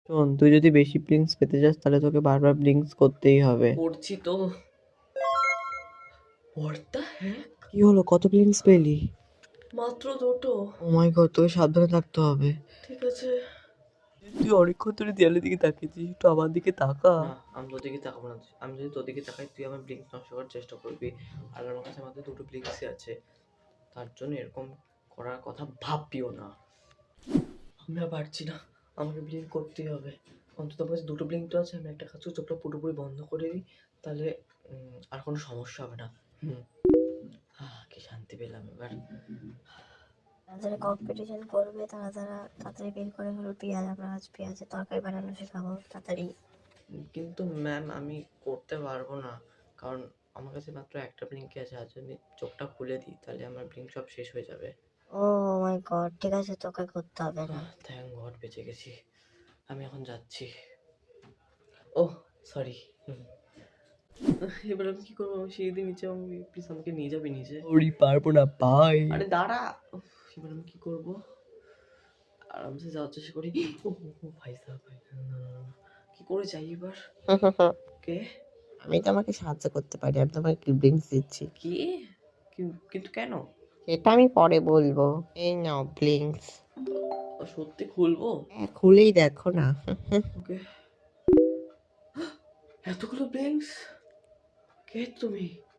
শোন, তুই যদি বেশি ব্লিংস পেতে চাস তাহলে তোকে বারবার ব্লিংস করতেই হবে। করছি তো। হোয়াট দ্য হেক? কি হলো, কত ব্লিংস পেলি? মাত্র দুটো। ও মাই গড, তোকে সাবধানে থাকতে হবে। ঠিক আছে। তুই অনেকক্ষণ ধরে দেয়ালের দিকে তাকিয়েছিস, একটু আমার দিকে তাকা। না, আমি তোর দিকে তাকাবো না। আমি যদি তোর দিকে তাকাই তুই আমার ব্লিঙ্ক নষ্ট করার চেষ্টা করবি। আর আমার কাছে মাত্র দুটো ব্লিঙ্কসই আছে, তার জন্য এরকম করার কথা ভাববিও না। আমি আর পারছি না, আমাকে ব্লিঙ্ক করতেই হবে। অন্তত আমার কাছে দুটো ব্লিঙ্ক তো আছে। আমি একটা কাজ করি, চোখটা পুরোপুরি বন্ধ করে দিই, তাহলে আর কোনো সমস্যা হবে না। কি শান্তি পেলাম এবার। যারা কম্পিটিশন করবে তারা তাড়াতাড়ি বের করে হলো পেঁয়াজ। আমরা আজ পেঁয়াজের তরকারি বানানো শেখাবো তাড়াতাড়ি। কিন্তু ম্যাম আমি করতে পারবো না, কারণ আমার কাছে মাত্র একটা ব্লিঙ্কই আছে। আর যদি চোখটা খুলে দিই তাহলে আমার ব্লিঙ্ক সব শেষ হয়ে যাবে। ও মাই গড, ঠিক আছে, তোকে করতে হবে না। থ্যাংক গড বেঁচে গেছি। আমি এখন যাচ্ছি। Oh sorry. এবার আমি কি করবো? আমি সিঁড়ি দিয়ে নিচে, আমি প্লিজ আমাকে নিয়ে যাবি নিচে। ওরি পারবো না, বাই। আরে দাঁড়া। এবার আমি কি করবো? আরামসে যাওয়ার চেষ্টা করি। ও ভাই সাহেব, ভাই না, না, না, না। কি করে যাই এবার? কে? আমি তোমাকে সাহায্য করতে পারি, আমি তোমাকে ব্লিংস দিচ্ছি। কি? কিন্তু কেন? সেটা আমি পরে বলবো। এই নাও ব্লিংস। সত্যি খুলবো? হ্যাঁ, খুলেই দেখো না। ওকে। এতগুলো ব্লিঙ্কস? কে তুমি?